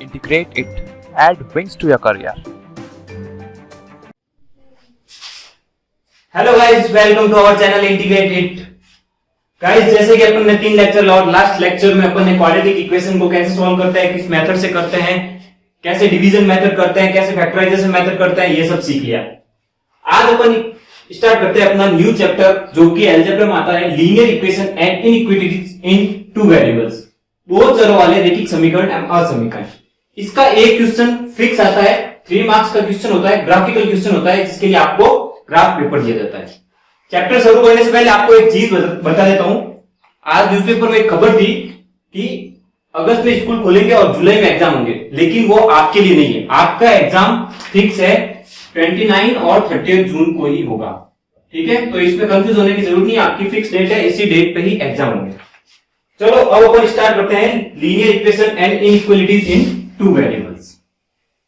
Integrate it. Add wings to your career. Hello guys, welcome to our channel integrate it. Guys, जैसे कि अपन ने 3 lecture और last lecture में अपन ने quadratic equation को कैसे सॉल्व करते हैं, किस मेथड से करते हैं, कैसे डिवीजन मेथड करते हैं, कैसे फैक्टराइजेशन मेथड करते हैं, ये सब सीख लिया। आज अपन स्टार्ट करते हैं अपना न्यू चैप्टर, जो कि अलजेब्रा में आता है, linear equation and inequalities in two variables. दो चरों वाले रैखिक समीकरण एवं असमीकरण। इसका एक क्वेश्चन फिक्स आता है, 3 मार्क्स का क्वेश्चन होता है, ग्राफिकल क्वेश्चन होता है, जिसके लिए आपको ग्राफ पेपर दिया जाता है। चैप्टर शुरू करने से पहले आपको एक चीज बता देता हूं। आज न्यूज़पेपर में एक खबर थी कि अगस्त में स्कूल खोलेंगे और जुलाई में एग्जाम होंगे, लेकिन वो आपके लिए नहीं है। आपका एग्जाम फिक्स है 29 और 30 जून को ही होगा, ठीक है? तो इसमें कंफ्यूज होने की जरूरत नहीं, आपकी फिक्स डेट है, इसी डेट पे ही एग्जाम होंगे। चलो अब अपन स्टार्ट करते हैं linear equation and inequalities in two variables.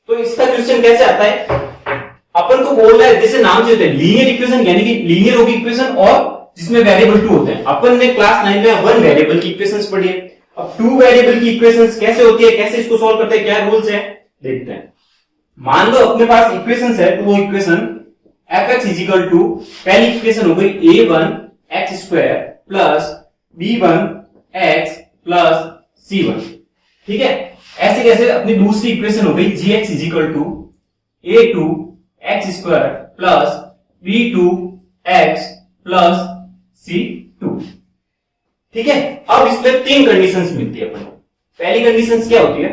तो इसका क्वेश्चन कैसे आता है? अपन को बोल रहा है, जैसे नाम से होता है लीनियर इक्वेशन, यानी कि लीनियर होगी इक्वेशन और जिसमें वेरिएबल 2 होते हैं। अपन ने क्लास 9 में 1 वेरिएबल की इक्वेशंस पढ़ी है। अब 2 वेरिएबल की इक्वेशंस कैसे होती है, कैसे इसको सॉल्व करते हैं, क्या रूल्स है, देखते हैं। मान लो अपने पास इक्वेशंस है, तो वो इक्वेशन fx इक्वल टू, पहली इक्वेशन हो गई a1x² plus b1x plus c1, ठीक है? ऐसे कैसे अपनी दूसरी इक्वेशन हो गई gx equal to a2x² plus b2x plus c2, ठीक है? अब इसमें 3 कंडीशंस मिलती है अपन को। पहली कंडीशंस क्या होती है,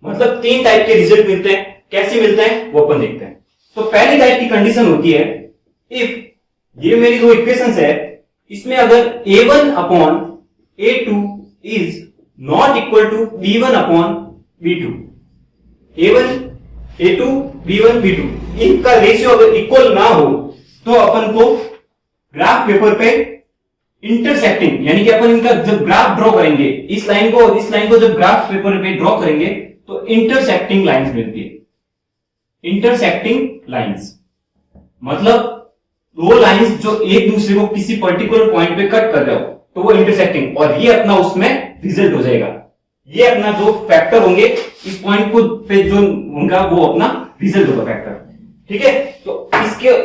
मतलब 3 टाइप के रिजल्ट मिलते हैं। कैसे मिलते हैं वो अपन देखते हैं। तो पहली टाइप की कंडीशन होती है, इफ ये मेरी 2 इक्वेशंस है, इसमें अगर a1 upon a2 is not equal to b1 upon b2, a1 a2 b1 b2 इनका रेशियो अगर इक्वल ना हो, तो अपन को ग्राफ पेपर पे इंटरसेक्टिंग, यानी कि अपन इनका जब ग्राफ ड्रॉ करेंगे, इस लाइन को और इस लाइन को जब ग्राफ पेपर पे ड्रॉ करेंगे, तो इंटरसेक्टिंग लाइंस मिलती है। इंटरसेक्टिंग लाइंस मतलब 2 लाइंस जो एक दूसरे को किसी पर्टिकुलर पॉइंट पे कट कर रहे हो, तो वो इंटरसेक्टिंग, और ये अपना उसमें रिजल्ट हो जाएगा। ये अपना जो फैक्टर होंगे इस पॉइंट को पे जो होगा वो अपना रिजल्ट होगा फैक्टर, ठीक है? तो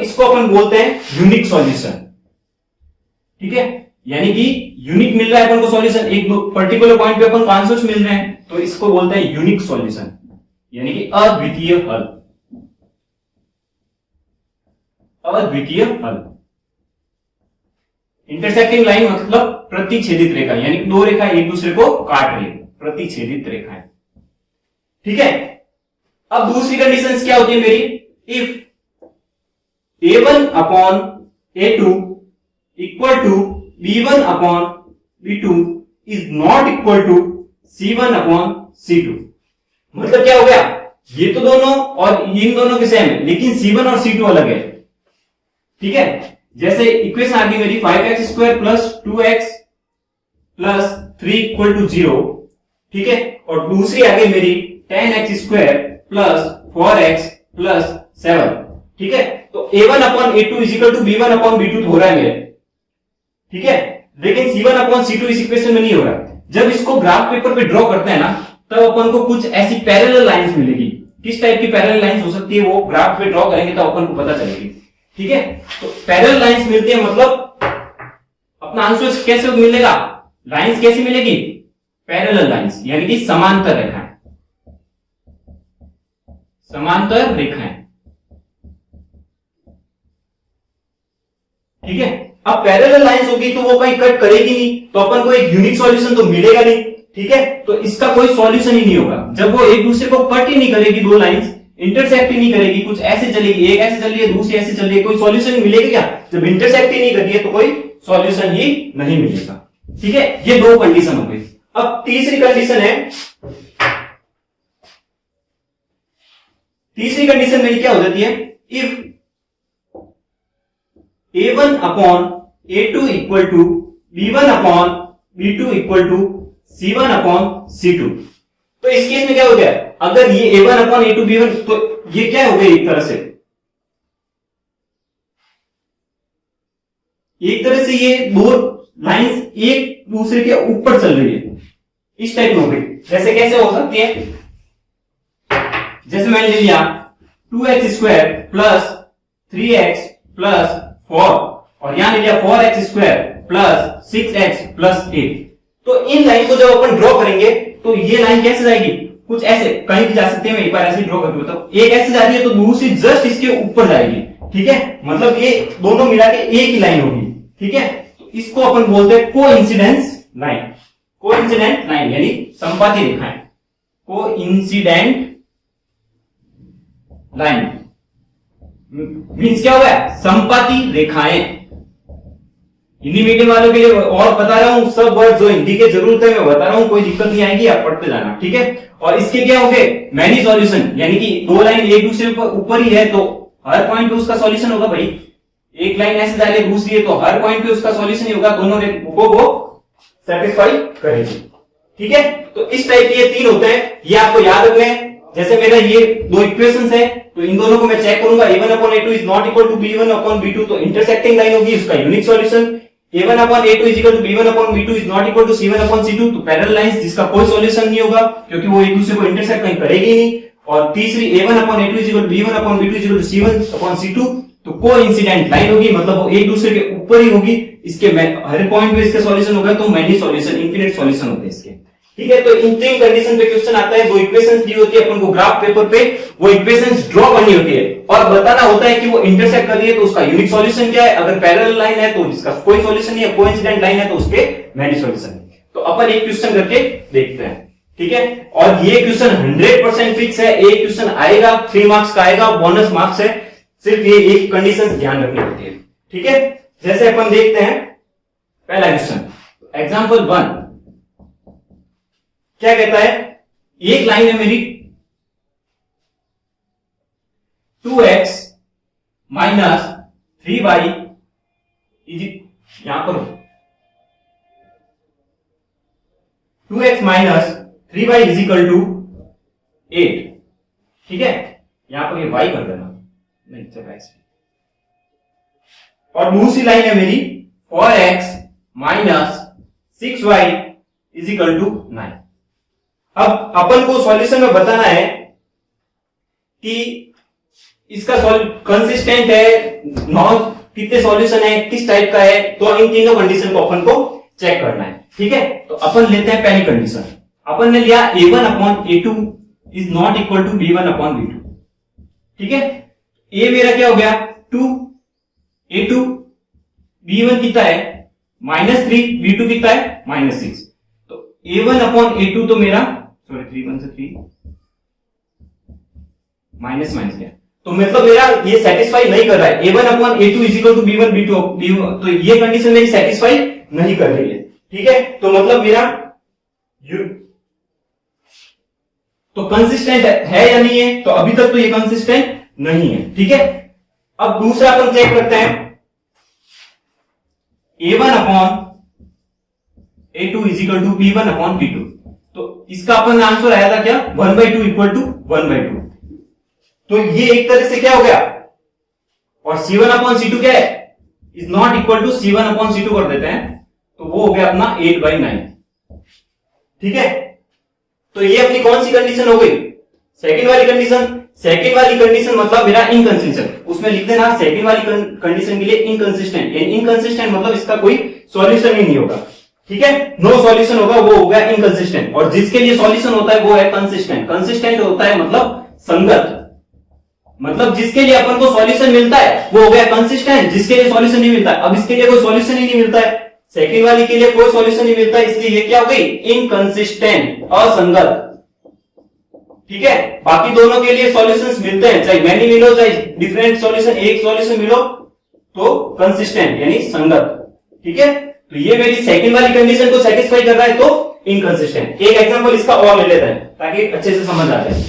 इसको अपन बोलते हैं यूनिक सॉल्यूशन, ठीक है? यानी कि यूनिक मिल रहा है अपन को सॉल्यूशन, एक पर्टिकुलर पॉइंट पे अपन को आंसर्स मिल रहे हैं, तो इसको बोलते हैं यूनिक सॉल्यूशन, यानी कि अद्वितीय हल। अद्वितीय हल। इंटरसेक्टिंग लाइन मतलब प्रतिच्छेदित रेखा, यानी 2 रेखा एक दूसरे को काट रही है, प्रतिच्छेदित रेखाएं, ठीक है? अब दूसरी कंडीशन क्या होती है मेरी, if a1 upon a2 equal to b1 upon b2 is not equal to c1 upon c2। मतलब क्या हो गया, ये तो दोनों और इन दोनों के सेम है, लेकिन c1 और c2 अलग है, ठीक है? जैसे इक्वेशन आ गई मेरी 5x² plus 2x plus 3 equal to 0, ठीक है? और दूसरी आ गई मेरी 10x² प्लस 4x प्लस 7, ठीक है? तो a1 upon a2 is equal to b1 upon b2 हो रहा है मेरे, ठीक है? लेकिन c1 अपॉन c2 इस इक्वेशन में नहीं हो रहा। जब इसको ग्राफ पेपर पे ड्रॉ करते हैं ना, तब अपन को कुछ ऐसी पैरेलल लाइंस मिलेगी। किस टाइप की पैरेलल लाइंस हो सकती है, वो ग्राफ पे ड्रॉ करेंगे तो अपन को पता चलेगी, ठीक है? तो पैरेलल लाइंस मिलती है, मतलब अपना आंसर कैसे मिलेगा, लाइंस कैसी मिलेगी, पैरेलल लाइंस, यानी कि समांतर रेखाएं, समांतर रेखाएं, ठीक है? अब पैरेलल लाइंस होगी तो वो कहीं कट करेगी नहीं, तो अपन को एक यूनिक सॉल्यूशन तो मिलेगा नहीं, ठीक है? तो इसका कोई सॉल्यूशन ही नहीं होगा जब वो एक दूसरे को कट ही नहीं करेगी, 2 लाइंस इंटरसेक्ट ही नहीं करेगी, कुछ ऐसे चलेगी, एक ऐसे चल रही है, दूसरी ऐसे चल रही है, कोई सॉल्यूशन मिलेगा क्या? जब इंटरसेक्ट ही नहीं करती है तो कोई सॉल्यूशन ही नहीं मिलेगा, ठीक है? ये 2 कंडीशन हो गई। अब तीसरी कंडीशन है, तीसरी कंडीशन मेरी क्या हो जाती है, if a1 upon a2 equal to b1 upon b2 equal to c1 upon c2। तो इस केस में क्या हो गया, अगर ये a1 अपॉन a2 b1, तो ये क्या हो गया, एक तरह से ये 2 लाइंस एक दूसरे के ऊपर चल रही है, इस टाइप में हो गई। जैसे कैसे हो सकती है, जैसे मैंने ले लिया 2x² प्लस 3x प्लस 4 और यहां ले लिया 4x² प्लस 6x प्लस 8। तो इन लाइन को जब अपन ड्रॉ करेंगे तो ये लाइन कैसे जाएगी, कुछ ऐसे कहीं भी जा सकती है। मैं एक बार ऐसे ड्रॉ करके बताऊं, एक ऐसे जा रही है तो दूसरी जस्ट इसके ऊपर जाएगी, ठीक है, मतलब ये दोनों मिला के एक ही लाइन होगी, ठीक है। तो इसको अपन बोलते हैं कोइंसिडेंस लाइन, कोइंसिडेंट लाइन यानी संपाती रेखाएं, कोइंसिडेंट लाइन मीन्स क्या हुआ, संपाती रेखाएं। हिंदी मीडियम वालों के लिए और बता रहा हूं, सब वर्ड जो हिंदी के जरूरत है मैं बता रहा हूं, कोई दिक्कत नहीं आएगी, आप पढ़ते जाना, ठीक है। और इसके क्या हो गए, मैनी सॉल्यूशन, यानी कि दो लाइन एक दूसरे के ऊपर ही है तो हर पॉइंट पे उसका सॉल्यूशन होगा भाई। एक लाइन ऐसे जा रही है दूसरी है तो हर पॉइंट पे उसका सॉल्यूशन ही होगा, दोनों को वो सेटिस्फाई करेगी, ठीक है। तो इस टाइप के ये तीन होते हैं, ये आपको याद रखना है। जैसे मेरा ये दो इक्वेशंस है तो इन दोनों को मैं चेक करूंगा, a1/a2 is not equal to b1/b2, तो इंटरसेक्टिंग लाइन होगी, उसका unique solution. a1/a2 is equal to b1/b2 is not equal to c1/c2, तो पैरेलल लाइंस जिसका कोई सॉल्यूशन नहीं होगा क्योंकि वो एक दूसरे को इंटरसेक्ट कहीं करेगी नहीं। और तीसरी a1/a2 is equal to b1/b2 is equal to c1/c2, तो कोइंसिडेंट लाइन होगी, मतलब वो एक दूसरे के ऊपर ही होगी, इसके हर पॉइंट पे इसका सॉल्यूशन होगा, तो मैनी सॉल्यूशन, इनफिनिट सॉल्यूशन होते हैं इसके, ठीक है। तो इन तीन कंडीशन पे क्वेश्चन आता है, दो इक्वेशंस दी होती है अपन को ग्राफ पेपर पे, वो इक्वेशंस ड्रॉ करनी होती है और बताना होता है कि वो इंटरसेक्ट कर रही है तो उसका यूनिक सॉल्यूशन क्या है, अगर पैरेलल लाइन है तो इसका कोई सॉल्यूशन नहीं है, कोइंसिडेंट लाइन है तो उसके मैनी सॉल्यूशन है। तो अपन एक क्वेश्चन करके देखते हैं, ठीक है। और ये क्वेश्चन 100% फिक्स है, एक क्वेश्चन आएगा 3 मार्क्स का आएगा, बोनस मार्क्स है, सिर्फ ये एक कंडीशन ध्यान रखनी होती है, ठीक है। जैसे अपन देखते हैं पहला क्वेश्चन, एग्जांपल 1 क्या कहता है, एक लाइन है मेरी 2x माइनस 3y इज, यहां पर 2x minus 3y is equal to 8, ठीक है। यहां पर ये y कर देना, नहीं चला ऐसे। और दूसरी लाइन है मेरी 4x minus 6y is equal to 9। अब अपन को सॉल्यूशन में बताना है कि इसका कंसिस्टेंट है, नॉन कितने सॉल्यूशन है, किस टाइप का है, तो इन तीनों कंडीशन को अपन को चेक करना है, ठीक है। तो अपन लेते हैं पहली कंडीशन, अपन ने लिया a1/a2 is not equal to b1/b2, ठीक है। a मेरा क्या हो गया 2, a2, b1 कितना है -3, b2 कितना है -6, तो a1/a2 तो मेरा सॉरी 3 1 से 3 माइनस गया, तो मतलब मेरा ये सेटिस्फाई नहीं कर रहा है, a1/a2 is equal to b1/b2, तो ये कंडीशन मेरी सेटिस्फाई नहीं कर रही है, ठीक है। तो मतलब मेरा तो कंसिस्टेंट है या नहीं है, तो अभी तक तो ये कंसिस्टेंट नहीं है, ठीक है। अब दूसरा अपन चेक करते हैं, a1/a2 is equal to b1/b2, तो इसका अपन आंसर आया था क्या 1/2 इक्वल टू 1/2, तो ये एक तरह से क्या हो गया, और c1/c2 क्या है is not equal to c1/c2 कर देते हैं, तो वो हो गया अपना 8/9, ठीक है। तो ये अपनी कौन सी कंडीशन हो गई, सेकंड वाली कंडीशन। सेकंड वाली कंडीशन मतलब मेरा इनकंसिस्टेंट, उसमें लिख देना सेकंड वाली कंडीशन के लिए इनकंसिस्टेंट, इनकंसिस्टेंट मतलब इसका कोई सॉल्यूशन ही नहीं होगा, ठीक है, नो सॉल्यूशन होगा, वो हो गया इनकंसिस्टेंट। और जिसके लिए सॉल्यूशन होता है वो है कंसिस्टेंट, कंसिस्टेंट होता है मतलब संगत, मतलब जिसके लिए अपन को सॉल्यूशन मिलता है वो हो गया कंसिस्टेंट, जिसके लिए सॉल्यूशन नहीं मिलता है, अब इसके लिए कोई सॉल्यूशन ही नहीं मिलता है, सेकंड वाली के लिए कोई सॉल्यूशन नहीं मिलता है, इसलिए ये क्या हो गई इनकंसिस्टेंट, असंगत, ठीक है। बाकी दोनों के लिए सॉल्यूशंस मिलते हैं, चाहे मैनी मिलो चाहे डिफरेंट सॉल्यूशन, एक सॉल्यूशन मिलो तो कंसिस्टेंट यानी संगत, ठीक है। तो ये मेरी सेकंड वाली कंडीशन को सेटिस्फाई कर रहा है तो इनकंसिस्टेंट। एक एग्जांपल इसका और ले लेते हैं ताकि अच्छे से समझ आ जाए।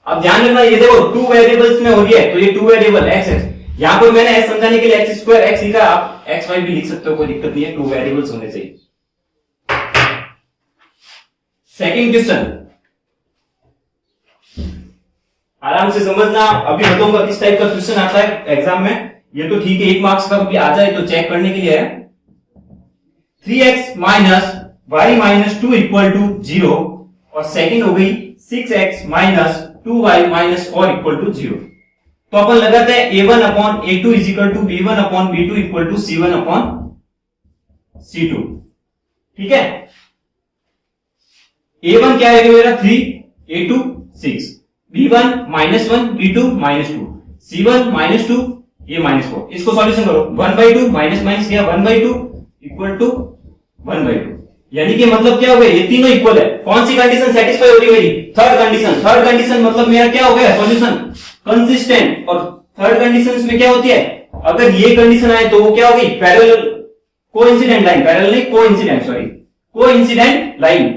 अब ध्यान रखना, ये देखो 2 वेरिएबल्स में हो रही है, तो ये 2 वेरिएबल x है, यहां पर मैंने x समझाने के लिए x² x लिखा, आप xy भी लिख सकते हो, कोई दिक्कत नहीं है, 2 वेरिएबल्स होने चाहिए। सेकंड क्वेश्चन आराम से समझना, अभी बताऊंगा किस टाइप का क्वेश्चन आता है एग्जाम में, ये तो ठीक है 1 मार्क्स का भी आ जाए तो चेक करने के लिए है। 3x minus y minus 2 equal to 0 और सेकंड हो गई 6x minus 2y minus 4 equal to 0। तो अपन लगाते हैं a1 upon a2 is equal to b1 upon b2 equal to c1 upon c2। ठीक है, a1 क्या है मेरा 3, a2 6, b1 minus 1, b2 minus 2, c1 minus 2, ये माइनस 4। इसको सॉल्यूशन करो, 1/2 माइनस माइनस किया 1/2 इक्वल टू 1/2, यानी कि मतलब क्या हो गया, ये तीनों इक्वल है। कौन सी कंडीशन सेटिस्फाई हो रही है मेरी, थर्ड कंडीशन। थर्ड कंडीशन मतलब मेरा क्या हो गया सॉल्यूशन कंसिस्टेंट। और थर्ड कंडीशन में क्या होती है, अगर ये कंडीशन आए तो वो क्या होगी पैरेलल कोइंसिडेंट लाइन, पैरेलल नहीं coincident, sorry coincident line.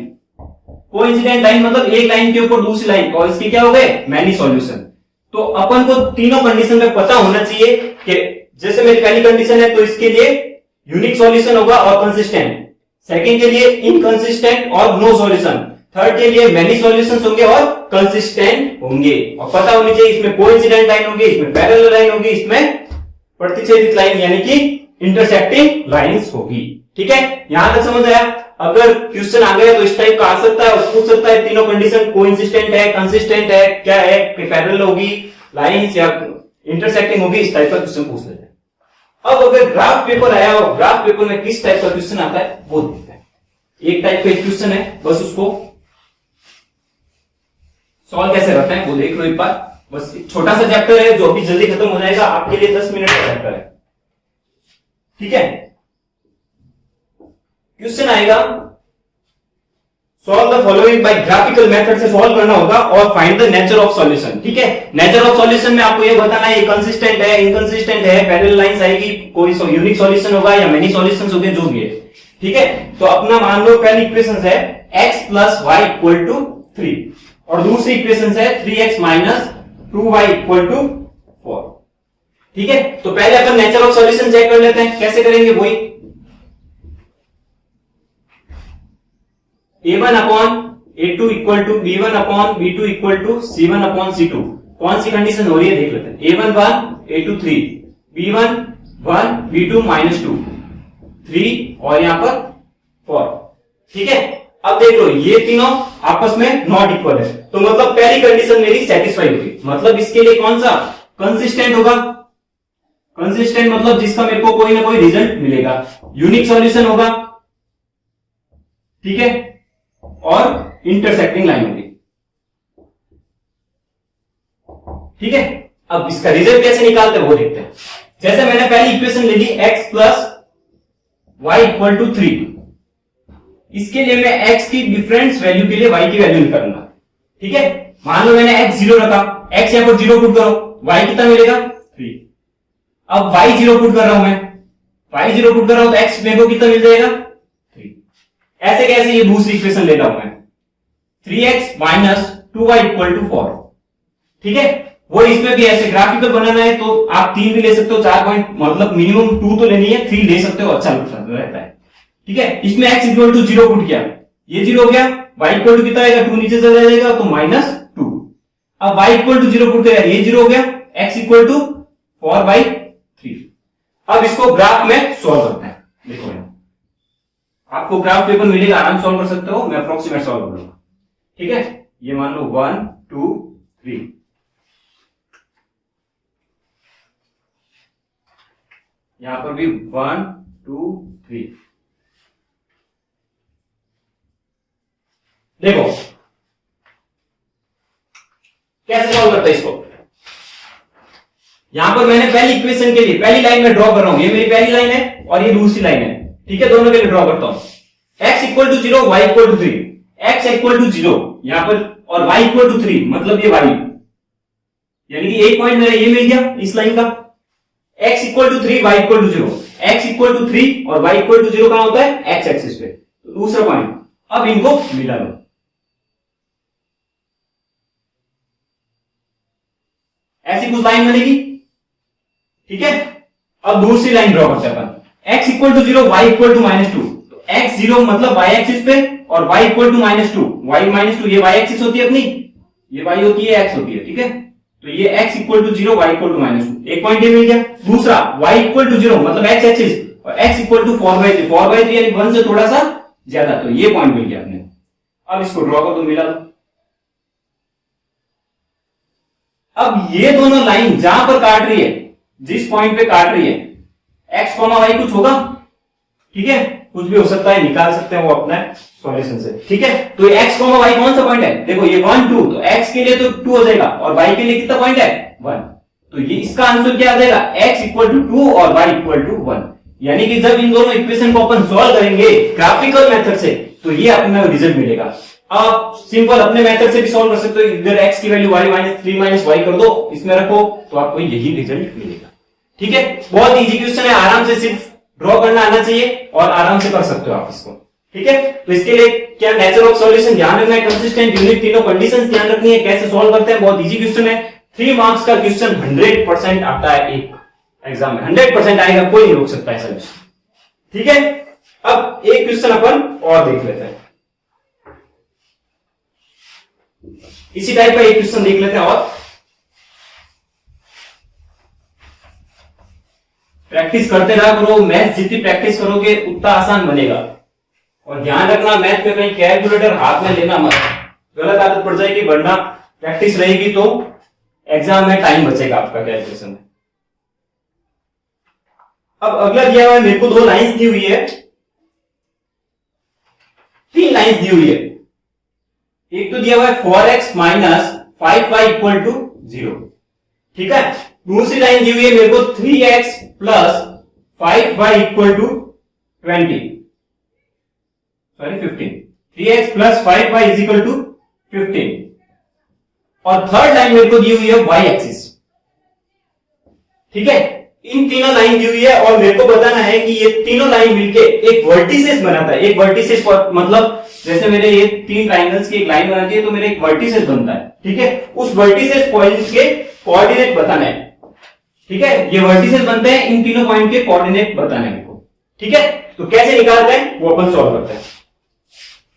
Coincident line मतलब एक लाइन के ऊपर दूसरी लाइन, और इसके क्या हो गए मैनी सॉल्यूशन। तो अपन को तीनों कंडीशन में पता होना चाहिए कि जैसे मेरी पहली कंडीशन है तो इसके लिए यूनिक सॉल्यूशन होगा और कंसिस्टेंट, सेकंड के लिए इनकंसिस्टेंट और नो सॉल्यूशन, थर्ड के लिए मेनी सॉल्यूशंस होंगे और कंसिस्टेंट होंगे। और पता होनी चाहिए इसमें कोइंसिडेंट लाइन होगी, इसमें पैरेलल लाइन होगी, इसमें प्रतिच्छेदित लाइन यानी कि इंटरसेक्टिंग लाइंस होगी। ठीक है, यहां तक समझ आया। अगर क्वेश्चन आ गया तो इस टाइप का आ सकता है और पूछ सकता है तीनों कंडीशन कोइंसिस्टेंट है, कंसिस्टेंट है, क्या है, पैरेलल होगी लाइंस या इंटरसेक्टिंग होगी, इस टाइप का क्वेश्चन पूछ लेते हैं। अब अगर ग्राफ पेपर आया हो, ग्राफ पेपर में किस टाइप का क्वेश्चन आता है वो देखते हैं। एक टाइप का क्वेश्चन है, बस उसको सॉल्व कैसे करते हैं वो देख लो एक बार। बस छोटा सा चैप्टर है जो अभी जल्दी खत्म हो जाएगा, आपके लिए 10 मिनट का चैप्टर है। ठीक है, क्वेश्चन आएगा solve the following bye graphical method से सॉल्व करना होगा और find the nature of solution. ठीक है, नेचर ऑफ सॉल्यूशन में आपको ये बताना है ये कंसिस्टेंट है, इनकंसिस्टेंट है, पैरेलल लाइंस आएगी, कोई यूनिक सॉल्यूशन होगा या मेनी सॉल्यूशंस होंगे, जो भी है। ठीक है, तो अपना मान लो पहली इक्वेशन है x plus y equal to 3 और दूसरी इक्वेशन है 3x minus 2y equal to 4। ठीक है, तो पहले अपन नेचर ऑफ सॉल्यूशन चेक कर लेते हैं, कैसे करेंगे वही a1 upon a2 equal to b1 upon b2 equal to c1 upon c2। कौन सी कंडीशन हो रही है देख लेते हैं, a1 1 a2 3, b1 1 b2 minus 2 3 और यहां पर 4। ठीक है, अब देख लो ये तीनों आपस में नॉट इक्वल है, तो मतलब पहली कंडीशन मेरी सेटिस्फाई होगी। मतलब इसके लिए कौन सा कंसिस्टेंट होगा, कंसिस्टेंट मतलब जिसका मेरे को कोई ना कोई रिजल्ट मिलेगा, यूनिक सॉल्यूशन होगा। ठीक है, और इंटरसेक्टिंग लाइन होगी। ठीक है, अब इसका रिजल्ट कैसे निकालते हैं वो देखते हैं। जैसे मैंने पहली इक्वेशन ले ली x plus y equal to 3, इसके लिए मैं x की डिफरेंस वैल्यू के लिए y की वैल्यू निकालूंगा। ठीक है, मान लो मैंने x 0 रखा, x यहां पर 0 पुट करो, y कितना मिलेगा 3। अब y 0 पुट कर रहा हूं मैं, y 0 पुट कर रहा हूं तो x मेरे को कितना मिल जाएगा 3। ऐसे कैसे ये दूसरी इक्वेशन लेता हूं मैं 3x minus 2y equal to 4। ठीक है, वो इसमें भी ऐसे ग्राफिकल बनाना है तो आप 3 भी ले सकते हो, 4 पॉइंट मतलब मिनिमम 2 तो लेनी है, 3 ले सकते हो, अच्छा रहता है। ठीक है, इसमें x इक्वल टू 0 पुट किया, ये 0 हो गया, y इक्वल टू कितना आएगा 2 नीचे चला जाएगा तो माइनस 2। अब y इक्वल टू 0 पुट किया, ये 0 हो गया, x इक्वल टू 4/3। अब इसको ग्राफ में सॉल्व करते हैं। देखो आपको ग्राफ पेपर मिलेगा, आराम सॉल्व कर सकते हो, मैं अप्रोक्सीमेट सॉल्व कर लूंगा। ठीक है, ये मान लो 1 2 3, यहां पर भी 1 2 3। देखो कैसे सॉल्व करते हैं इसको। यहां पर मैंने पहली इक्वेशन के लिए पहली लाइन में ड्रॉ कर रहा हूं, ये मेरी पहली लाइन है और ये दूसरी लाइन है। ठीक है, दोनों के लिए ड्रॉ करता हूं। x equal to 0 y equal to 3, x equal to 0 यहां पर और y इक्वल टू 3, मतलब ये y, यानी कि एक पॉइंट मेरा ये मिल गया इस लाइन का। x equal to 3 y equal to 0, x equal to 3 और y इक्वल टू 0 कहां होता है x एक्सिस पे, तो दूसरा पॉइंट। अब इनको मिला लो, ऐसी कुछ लाइन बनेगी। ठीक है, अब दूसरी लाइन ड्रॉ करते हैं अपन, x equal to 0 y equal to minus 2, तो x 0 मतलब y एक्सिस पे और y equal to minus 2, y minus 2 ये y एक्सिस होती है अपनी, ये y होती है x होती है। ठीक है, तो ये x equal to 0 y equal to minus 2, एक पॉइंट ये मिल गया। दूसरा y इक्वल टू 0 मतलब x एक्सिस और x इक्वल टू 4/3 यानी 1 से थोड़ा सा ज्यादा, तो ये पॉइंट मिल गया अपने। अब इसको ड्रॉ कर दो, मिला दो। अब ये दोनों लाइन जहां पर काट रही है, जिस पॉइंट पे काट रही है, एक्स कॉमा वाई कुछ होगा, ठीक है, कुछ भी हो सकता है, निकाल सकते हैं वो अपना सॉल्यूशन से, ठीक है। तो एक्स कॉमा वाई कौन सा पॉइंट है, देखो ये 1 2, तो एक्स के लिए तो 2 हो जाएगा और वाई के लिए कितना पॉइंट है 1, तो ये इसका आंसर क्या आ जाएगा, x इक्वल टू 2 और y इक्वल टू 1। यानी कि जब इन दोनों इक्वेशन को अपन सॉल्व करेंगे ग्राफिकल मेथड से, तो ये अपना रिजल्ट मिलेगा। आप सिंपल अपने मेथड से भी सॉल्व कर सकते हो, इधर x की value y minus 3 minus y कर दो, इसमें रखो, तो आपको यही रिजल्ट मिलेगा, ठीक है। बहुत इजी क्वेश्चन है, आराम से सिर्फ ड्रॉ करना आना चाहिए और आराम से कर सकते हो आप इसको, ठीक है। तो इसके लिए क्या नेचर ऑफ सॉल्यूशन ध्यान रखना है, कंसिस्टेंट, यूनिक, तीनों कंडीशंस ध्यान रखनी है, कैसे सॉल्व करते हैं, बहुत इजी क्वेश्चन है। 3 मार्क्स का क्वेश्चन 100% आता है एक एग्जाम में, 100% आएगा, कोई नहीं रोक सकता ऐसा क्वेश्चन, ठीक है। अब एक क्वेश्चन अपन और देख लेते हैं, इसी टाइप का एक क्वेश्चन देख लेते हैं और प्रैक्टिस करते रहा करो, मैथ जितनी प्रैक्टिस करोगे उतना आसान बनेगा। और ध्यान रखना मैथ में कहीं कैलकुलेटर हाथ में लेना मत, गलत आदत पड़ जाएगी, वरना प्रैक्टिस रहेगी तो एग्जाम में टाइम बचेगा आपका कैलकुलेशन में। अब अगला दिया हुआ है मेरे को 2 लाइंस दी हुई है, 3 लाइंस दी हुई है। एक तो दिया हुआ है 4x minus 5y equal to 0, ठीक है। दूसरी लाइन दी हुई है मेरे को 3x plus 5y equal to 15, 3x plus 5y is equal to 15। और थर्ड लाइन मेरे को दी हुई है y एक्सिस, ठीक है। इन तीनों लाइन दी हुई है और मेरे को बताना है कि ये तीनों लाइन मिलके एक वर्टिसेस बनाता है। एक वर्टिसेस मतलब जैसे मेरे ये 3 ट्रायंगल्स की एक लाइन बनाती है, तो मेरे एक वर्टिसेस बनता है, ठीक है। उस वर्टिसेस पॉइंट्स के कोऑर्डिनेट बताना है, ठीक है। ये वर्टिसेस बनते हैं, इन तीनों पॉइंट के कोऑर्डिनेट बताने मेरे को, ठीक है। तो कैसे निकालते हैं वो अपन सॉल्व करते हैं।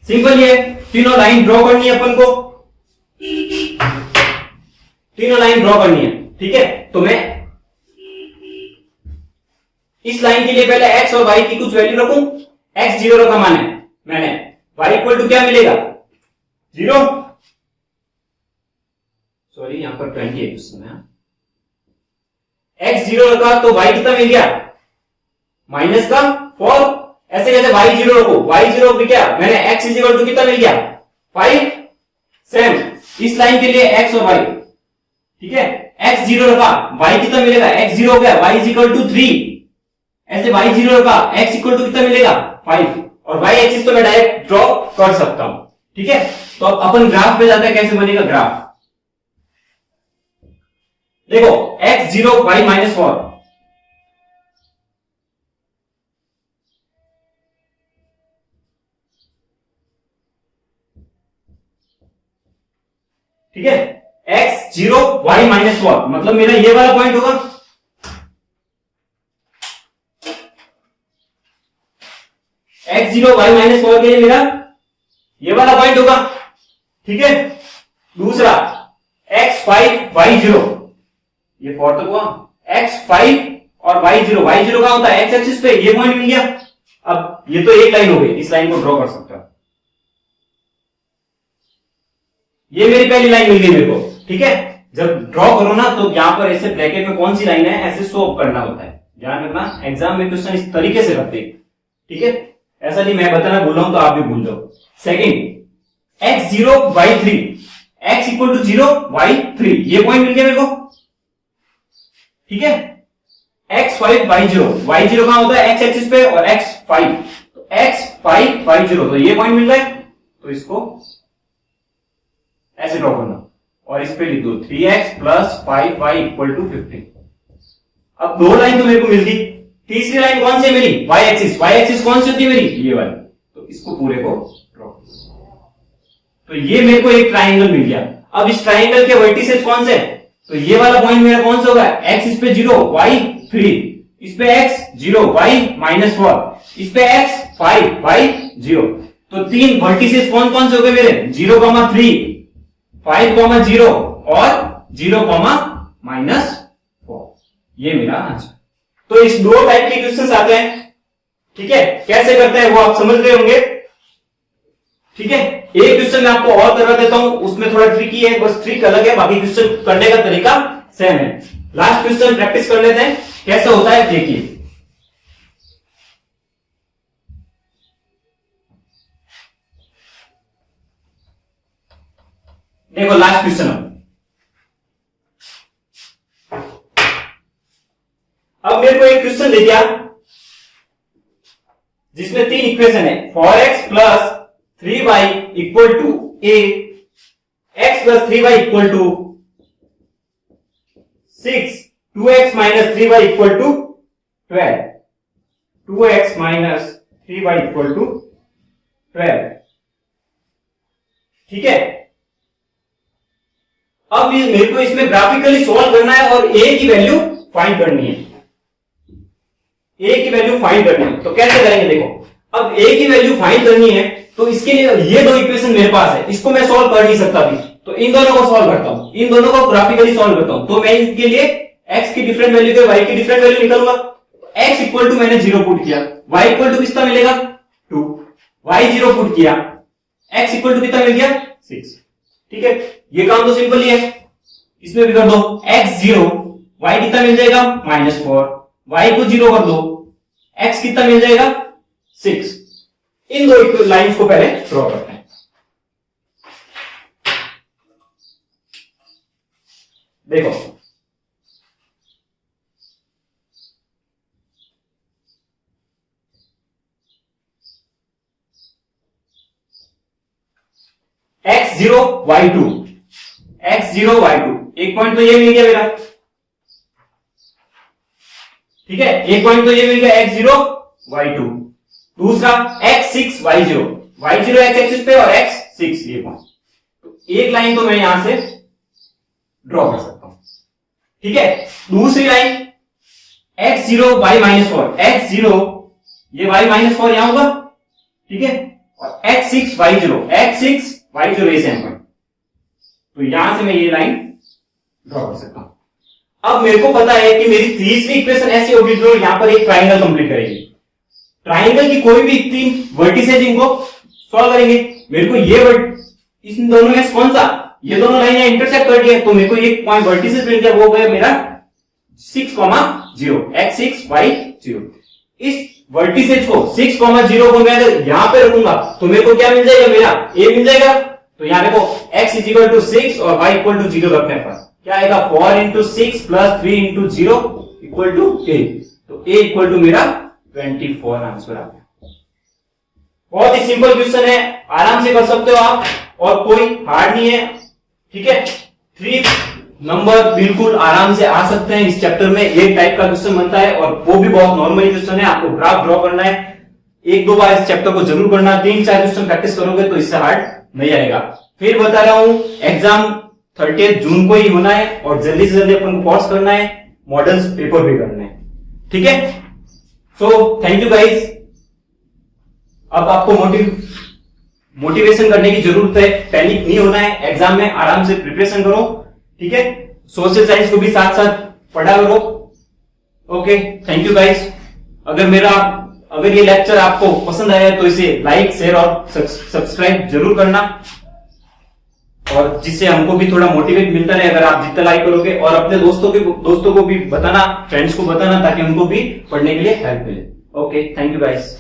सिंपल ये तीनों लाइन ड्रॉ करनी है अपन को, तीनों लाइन ड्रॉ करनी है, ठीक है। तो मैं इस लाइन के लिए पहले x और y की कुछ वैल्यू रखूं, x 0 रखा मैंने, y इक्वल टू क्या मिलेगा 0, सॉरी यहां पर 20 है क्वेश्चन में, x 0 रखा तो y कितना मिल गया माइनस का 4, ऐसे कैसे y 0 रखो, y 0 रख क्या मैंने, x इज इक्वल टू कितना मिल गया 5, सेम इस लाइन के लिए x और y, ठीक है। x 0 रखा, y कितना मिलेगा, x 0 हो गया, y इज इक्वल टू 3, ऐसे y 0 रखा, x इक्वल टू कितना मिलेगा 5, और y एक्सिस तो मैं डायरेक्ट ड्रॉ कर सकता हूं, ठीक है। तो अब अपन ग्राफ पे जाते हैं, कैसे बनेगा ग्राफ, देखो x 0 y माइनस 4, ठीक है। x 0 y माइनस 4 मतलब मेरा ये वाला पॉइंट होगा, x 0 y माइनस 4 के लिए मेरा ये वाला पॉइंट होगा, ठीक है। दूसरा x 5 y 0, ये 4 तक हुआ, x 5 और y 0 कहां होता है x एक्सिस पे, ये पॉइंट मिल गया। अब ये तो एक लाइन हो गई, इस लाइन को ड्रॉ कर सकते हो, ये मेरी पहली लाइन मिल गई मेरे को, ठीक है। जब ड्रॉ करो ना तो यहां पर ऐसे ब्रैकेट में कौन सी लाइन है ऐसे शो करना होता है, ध्यान रखना, एग्जाम में क्वेश्चन इस तरीके से रखते हैं, ठीक है। ऐसा नहीं मैं बताना भूल रहा हूं तो आप भी भूल जाओ। Second x 0 y 3, x equal to 0 y 3, ये पॉइंट मिल गया मेरे को, ठीक है। x 5 y 0 कहां होता है x एक्सिस पे, और x 5, तो x 5 y 0, तो ये पॉइंट मिल रहा है, तो इसको ऐसे ड्रॉ करना और इस पे लिख दो 3x plus 5y equal to 15। अब 2 लाइन तो मेरे को मिल गई, तीसरी लाइन कौन सी मेरी y एक्सिस कौन सी होती है मेरी, ये वाली, तो इसको पूरे को ड्रॉ, तो ये मेरे को एक ट्राइंगल मिल गया। अब इस ट्राइंगल के वर्टिसेस कौन से, तो ये वाला पॉइंट मेरा कौन सा होगा, x इस पे 0 y 3, इस पे x 0 y माइनस 4, इस पे x 5 y 0, तो 3 वर्टिसेस कौन कौन से हो गए मेरे 0,3, 5,0 और 0,-4, ये मेरा आंसर। तो इस 2 टाइप के क्वेश्चंस आते हैं, ठीक है। कैसे करते हैं वो आप समझ गए होंगे। ठीक है, एक क्वेश्चन मैं आपको और करवा देता हूं, उसमें थोड़ा ट्रिकी है, बस ट्रिक अलग है, बाकी क्वेश्चन करने का तरीका सेम है। लास्ट क्वेश्चन प्रैक्टिस कर लेते हैं, कैसे होता है देखिए। देखो लास्ट क्वेश्चन, अब मेरे को एक क्वेश्चन दे दिया जिसमें 3 इक्वेशन है, 4x plus 3y equal to a, x plus 3y equal to 6, 2x minus 3y equal to 12, 2x minus 3y equal to 12। ठीक है, अब मेरे को इसमें ग्राफिकली सॉल्व करना है और a की वैल्यू फाइंड करनी है, a की वैल्यू फाइंड करनी है। तो कैसे करेंगे, देखो अब a की वैल्यू फाइंड करनी है तो इसके लिए ये 2 इक्वेशन मेरे पास है, इसको मैं सॉल्व कर नहीं सकता अभी, तो इन दोनों को सॉल्व करता हूं, इन दोनों को ग्राफिकली सॉल्व करता हूं। तो मैं इनके लिए x की डिफरेंट वैल्यू के y की डिफरेंट वैल्यू निकालूंगा। x इक्वल टू मैंने 0 पुट किया, y इक्वल टू कितना मिलेगा 2, y 0 पुट किया, x इक्वल टू कितना मिल गया 6। ठीक है, ये काम तो सिंपल ही है, इसमें भी कर दो x 0, y कितना मिल जाएगा -4, y को 0 कर दो, x कितना मिल जाएगा 6। इन 2 लाइंस को पहले ड्रॉ करते हैं। देखो x0 y2, x0 y2, एक पॉइंट तो ये मिल गया मेरा, ठीक है, एक पॉइंट तो ये मिल गया x0 y2, दूसरा x6 y0, y0 x axis पे और x6 ये पॉइंट, तो एक लाइन तो मैं यहां से ड्रॉ कर सकता हूं। ठीक है, दूसरी लाइन x0 y-4, x0 ये y-4 यहां होगा, ठीक है, और x6 y0, x6 y0 ये सेम पॉइंट, तो यहां से मैं ये लाइन ड्रॉ कर सकता हूं। अब मेरे को पता है कि मेरी तीसरी इक्वेशन ऐसी होगी जो यहां पर एक ट्राइंगल कंप्लीट करेगी। ट्राइंगल की कोई भी 3 वर्टिसेज इनको सॉल्व करेंगे। मेरे को ये इन दोनों में कौन सा, ये दोनों लाइन इंटरसेक्ट कर दिया, तो मेरे को एक पॉइंट वर्टिसेज मिल गया, वो गया मेरा 6,0, x6 y0। इस वर्टिसेज को 6,0 को मैं अगर यहां पे रखूंगा तो मेरे को क्या मिल जाएगा, मेरा a मिल जाएगा। तो यहां देखो x इक्वल टू 6 और y इक्वल टू 0 रखने पर क्या आएगा, 4 into 6 plus 3 into 0 equal to a, तो a इक्वल टू मेरा 24 आंसर आ गया। बहुत ही सिंपल क्वेश्चन है, आराम से कर सकते हो आप, और कोई हार्ड नहीं है। ठीक है, 3 नंबर बिल्कुल आराम से आ सकते हैं इस चैप्टर में। एक टाइप का क्वेश्चन बनता है और वो भी बहुत नॉर्मली क्वेश्चन है, आपको ग्राफ ड्रॉ करना है, 1-2 बार इस चैप्टर को जरूर करना, 3-4 क्वेश्चन प्रैक्टिस करोगे तो इससे हार्ड नहीं आएगा। फिर बता रहा हूं, एग्जाम 30 जून को ही होना है और जल्दी से जल्दी अपन को कोर्स करना है, मॉडल्स पेपर भी करना है। ठीक है, सो थैंक यू गाइज। अब आपको मोटिवेशन करने की जरूरत है, पैनिक नहीं होना है, एग्जाम में आराम से प्रिपरेशन करो। ठीक है, सोशल साइंस को भी साथ साथ पढ़ा करो। Okay, thank you guys. अगर ये लेक्चर आपको पसंद आया तो इसे लाइक, शेयर और सब्सक्राइब जरूर करना, और जिससे हमको भी थोड़ा मोटिवेट मिलता रहे अगर आप जितना लाइक करोगे, और अपने दोस्तों को भी बताना, फ्रेंड्स को बताना, ताकि उनको भी पढ़ने के लिए हेल्प मिले। Okay, thank you guys.